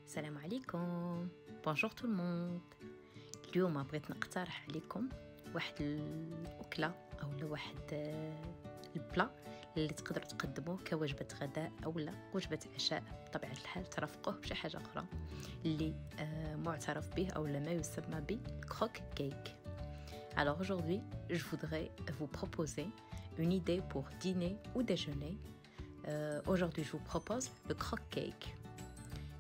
السلام عليكم. بونجور تو الموند. اليوم بغيت نقترح عليكم واحد الاكله او واحد البلا اللي تقدروا تقدموه كوجبه غداء او لا وجبه عشاء بطبيعه الحال، ترافقوه بشي حاجه اخرى اللي معترف به او ما يسمى ب croque cake. Alors aujourd'hui, je voudrais vous proposer une idée pour dîner ou déjeuner. Aujourd'hui, je vous propose le croque cake.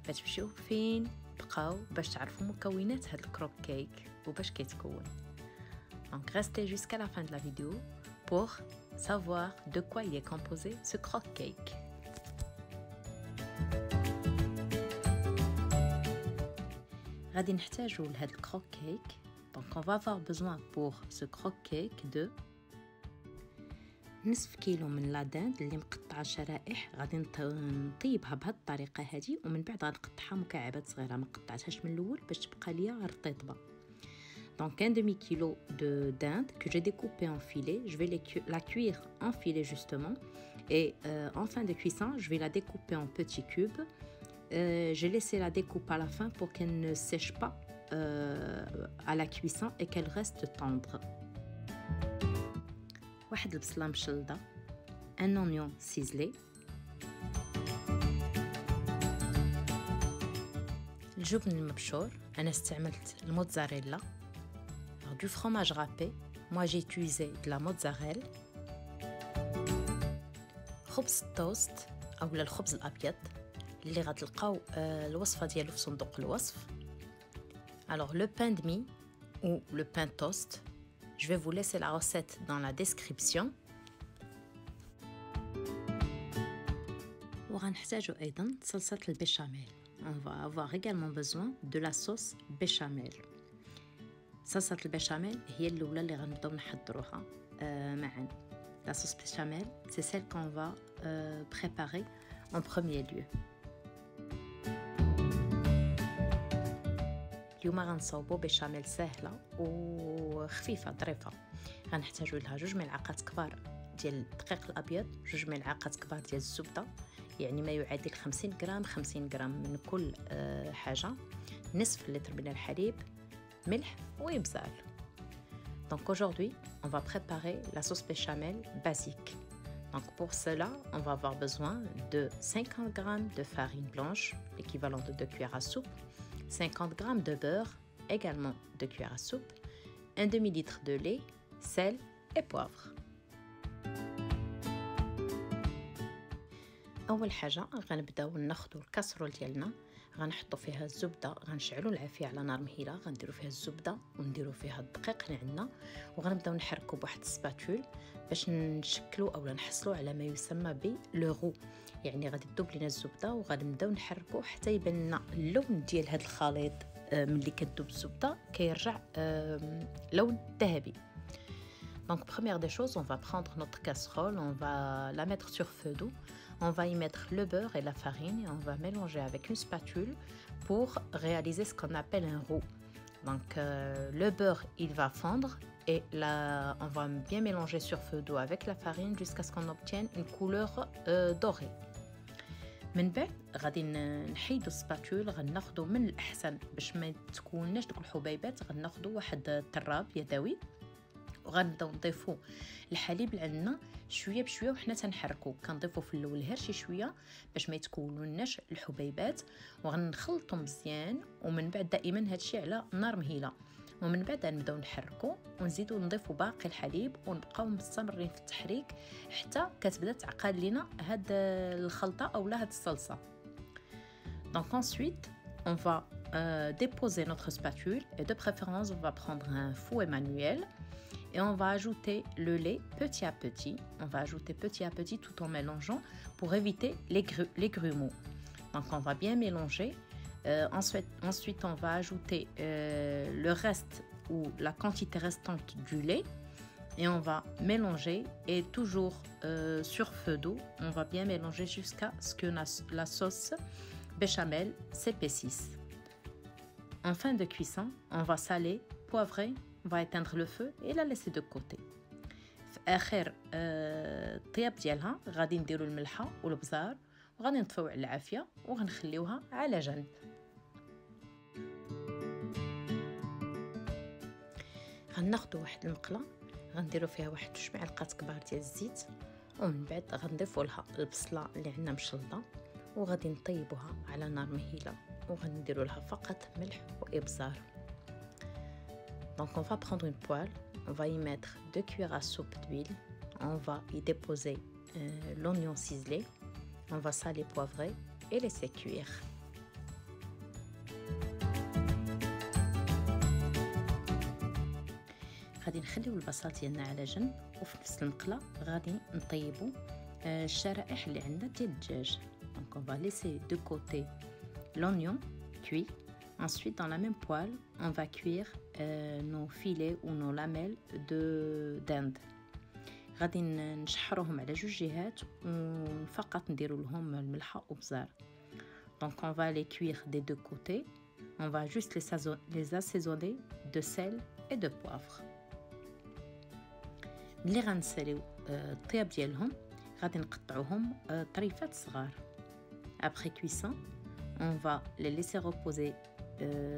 فتمشيو فين بقاو باش تعرفوا مكونات هاد الكروك كيك وباش كيتكون. Donc restez jusqu'à la fin de la vidéo pour savoir de quoi il est composé ce croque cake. غادي نحتاجو لهاد الكروك كيك. Donc on va avoir besoin pour ce croque cake de نصف كيلو من لا داند اللي مقطعه شرائح. غادي نطيبها بهذه الطريقه هذه ومن بعد غنقطعها مكعبات صغيره، ما قطعتهاش من الاول باش تبقى ليا غير طيبه. Donc un demi kilo de dinde que j'ai découpé en filets, je vais la cuire en filets justement et en fin de cuisson, je vais la découper en petits cubes. J'ai laissé la découpe à la fin pour qu'elle ne sèche pas à la cuisson et qu'elle reste tendre. واحد البصله مشلضه، ان اونيون سيزلي، الجبن المبشور، انا استعملت الموتزاريلا، du fromage râpé, moi j'ai utilisé de la mozzarella، خبز التوست او الخبز الابيض اللي غتلقاو الوصفه ديالو في صندوق الوصف. alors le pain de mie ou le pain toast. Je vais vous laisser la recette dans la description. وغنحتاجو أيضا صلصة البيشاميل. On va avoir également besoin de la sauce béchamel. صلصة البيشاميل هي الأولى اللي غنبداو نحضروها معا. La sauce béchamel, c'est celle qu'on va préparer en premier lieu. اليوم غنصاوبو بيشاميل سهله وخفيفه ظريفه. غنحتاجو لها 2 ملعقات كبار ديال الدقيق الابيض، 2 ملعقات كبار ديال الزبده، يعني ما يعادل 50 غرام 50 غرام من كل حاجه، نصف لتر من الحليب، ملح وابزار. Donc aujourd'hui, on va préparer la sauce béchamel basique. Donc pour cela, on va avoir besoin de 50 g de farine blanche, l'équivalent de 2 cuillères à soupe, 50 g de beurre, également 2 cuillères à soupe, un demi-litre de lait, sel et poivre. اول حاجه غنبداو ناخذوا الكاسرول ديالنا، غنحطوا فيها الزبده، غنشعلوا العافيه على نار مهيله، غنديروا فيها الزبده ونديروا فيها الدقيق اللي عندنا، وغنبداو نحركوا بواحد السباتول باش نشكلوا او نحصلوا على ما يسمى ب لو رو. يعني غادي تذوب لينا الزبده وغنبداو نحركوا حتى يبان لنا اللون ديال هذا الخليط. ملي كتذوب الزبده كيرجع لون ذهبي. Donc première des choses, on va prendre notre casserole, on va la mettre sur feu doux, on va y mettre le beurre et la farine et on va mélanger avec une spatule pour réaliser ce qu'on appelle un roux. Donc le beurre il va fondre et là on va bien mélanger sur feu doux avec la farine jusqu'à ce qu'on obtienne une couleur dorée. من بعد غادي نحيدوا السباتول، غناخذوا من الاحسن باش ما تكونش دوك الحبيبات، غناخذوا واحد التراب يدوي وغنبداو نضيفوا الحليب اللي عندنا شويه بشويه وحنا تنحركوا. كنضيفوا في الاول غير شي شويه باش ما يتكونوناش الحبيبات، وغنخلطوا مزيان، ومن بعد دائما هادشي على نار مهيله، ومن بعد نبداو نحركوا ونزيدوا نضيفوا باقي الحليب ونبقاو مستمرين في التحريك حتى كتبدا تعقد لينا هاد الخلطه اولا هاد الصلصه. Donc ensuite on va déposer notre spatule et de préférence on va prendre un fouet manuel et on va ajouter le lait petit à petit. On va ajouter petit à petit tout en mélangeant pour éviter les grumeaux. Donc on va bien mélanger. Ensuite on va ajouter le reste ou la quantité restante du lait et on va mélanger et toujours sur feu doux. On va bien mélanger jusqu'à ce que la sauce béchamel s'épaississe. En fin de cuisson, on va saler, poivrer, on va éteindre le feu et la laisser de côté. في اخر الطياب ديالها غادي نديروا الملحه والبزار وغادي نطفيو على العافيه وغنخليوها على جنب. غناخدو واحد المقله غنديرو فيها واحد 2 معلقات كبار ديال الزيت، ومن بعد غنضيفو لها البصله اللي عندنا مشلضه وغادي نطيبوها على نار مهيله وغنديرو لها فقط ملح وابزار. Donc on va prendre une poêle, on va y mettre 2 cuillères à soupe d'huile, on va y déposer l'oignon ciselé, on va saler, poivrer et laisser cuire. غادي نخليو البصل ديالنا على جنب، وفي نفس المقله غادي نطيبو الشرائح اللي عندنا ديال الدجاج. Donc on va laisser de côté l'oignon cuit. Ensuite, dans la même poêle, on va cuire nos filets ou nos lamelles de dinde. غادي نشحروهم على جوج جهات وفقط نديرو لهم الملحه وبزار. Donc on va les cuire des deux côtés. On va juste les assaisonner de sel et de poivre. ملي غنساليو الطياب ديالهم غادي نقطعوهم طريفات صغار. Après cuisson, on va les laisser reposer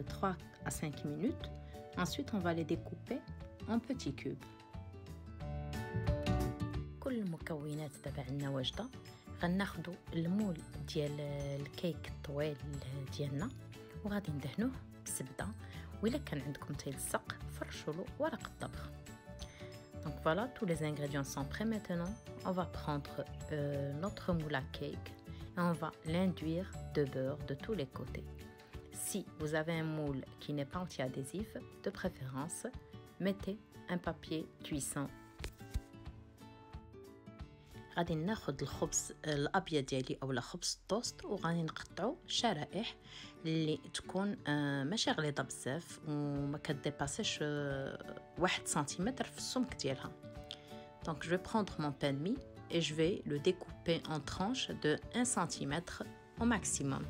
3 à 5 minutes. Ensuite, on va les découper en petits cubes. كل المكونات دابا عندنا واجده. غناخدو المول ديال الكيك الطويل ديالنا وغادي ندهنوه بالزبده، وإلا كان عندكم تيلصق فرشوا له ورق الطبخ. Donc voilà, tous les ingrédients sont prêts maintenant. On va prendre notre moule à cake et on va l'induire de beurre de tous les côtés. Si vous avez un moule qui n'est pas anti-adhésif, de préférence, mettez un papier cuisson. غادي ناخد الخبز الابيض ديالي اولا خبز الطوست وغادي نقطعو شرائح اللي تكون ماشي غليظه بزاف وما كديباسيش 1 سنتيمتر في السمك ديالها. Donc je vais prendre mon pain de mie et je vais le découper en tranches de 1 cm au maximum.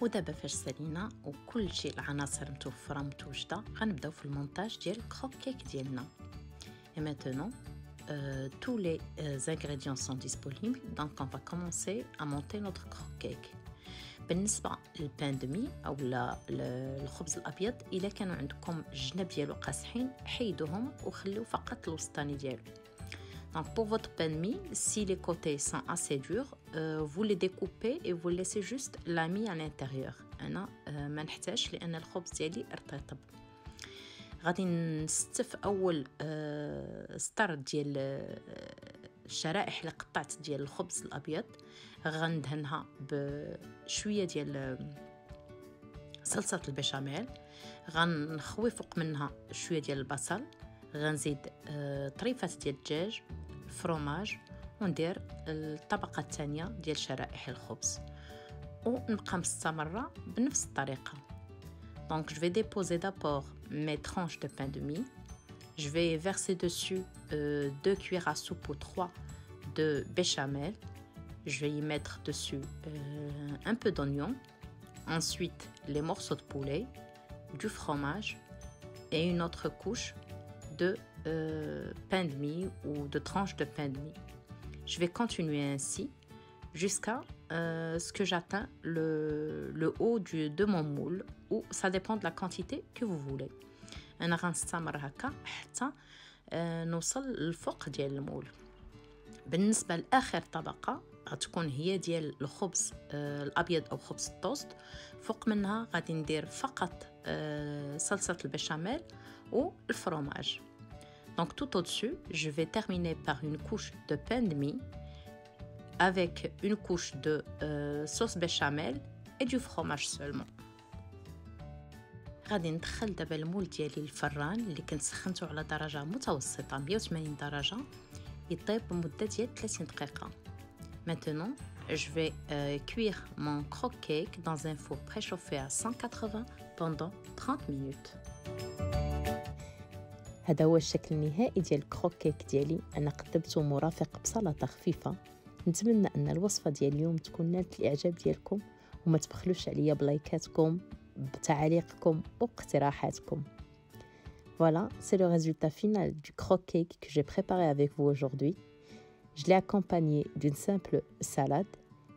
ودابا فاش سالينا وكل شيء العناصر متوفره متوجده غنبداو في المونتاج ديال الكروك كيك ديالنا. Et maintenant tous les ingrédients sont disponibles, donc on va commencer à monter notre croque cake. بالنسبه للبان دومي او الخبز الابيض، الا كانوا عندكم الجناب ديالو قاصحين حيدوهم وخليو فقط الوسطاني ديالو. Donc pour votre pain de mie, si les côtés sont assez durs, vous les découpez et vous laissez juste la mie à l'intérieur. أنا ما نحتاجش لأن الخبز ديالي رطب. غادي نستف أول سطر ديال الشرائح اللي قطعت ديال الخبز الأبيض، غندهنها بشوية ديال صلصة البشاميل، غنخوي فوق منها شوية ديال البصل، غنزيد طريفات ديال الدجاج، الفرomage، وندير الطبقه الثانيه ديال شرائح الخبز ونبقى مستمره بنفس الطريقه. Donc je vais déposer d'abord mes tranches de pain de mie. Je vais verser dessus 2 cuillères à soupe ou 3 de béchamel. Je vais y mettre dessus un peu d'oignon. Ensuite les morceaux de poulet, du fromage et une autre couche de pain de mie ou de tranches de pain de mie. Je vais continuer ainsi jusqu'à ce que j'atteins le haut de mon moule, ou ça dépend de la quantité que vous voulez. أنا غنستمر هكا حتى نوصل للفوق ديال المول. بالنسبة لآخر طبقة غتكون هي ديال الخبز الأبيض أو خبز التوست، فوق منها غادي ندير فقط صلصة البشاميل والفرomage. Donc tout au-dessus, je vais terminer par une couche de pain de mie avec une couche de sauce béchamel et du fromage seulement. غادي ندخل دابا المول ديالي الفران اللي كنت سخنته على درجة متوسطة 180 درجة يطيب بمدة ديال 30 دقيقة. Maintenant, je vais cuire mon croque cake dans un four préchauffé à 180 pendant 30 minutes. هذا هو الشكل النهائي ديال الكروك كيك ديالي. انا قدمته مرافق بسلطه خفيفه. نتمنى ان الوصفه ديال اليوم تكون نالت الاعجاب ديالكم، وما تبخلوش عليا بلايكاتكم بتعاليقكم واقتراحاتكم. Voilà, c'est le résultat final du croque cake que j'ai préparé avec vous aujourd'hui. Je l'ai accompagné d'une simple salade.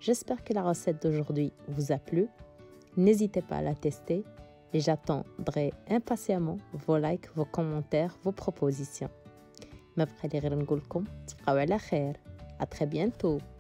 J'espère que la recette d'aujourd'hui vous a plu. N'hésitez pas à la tester et j'attendrai impatiemment vos likes, vos commentaires, vos propositions. ما بقى لي غير نقول لكم تبقاو على خير. À très bientôt.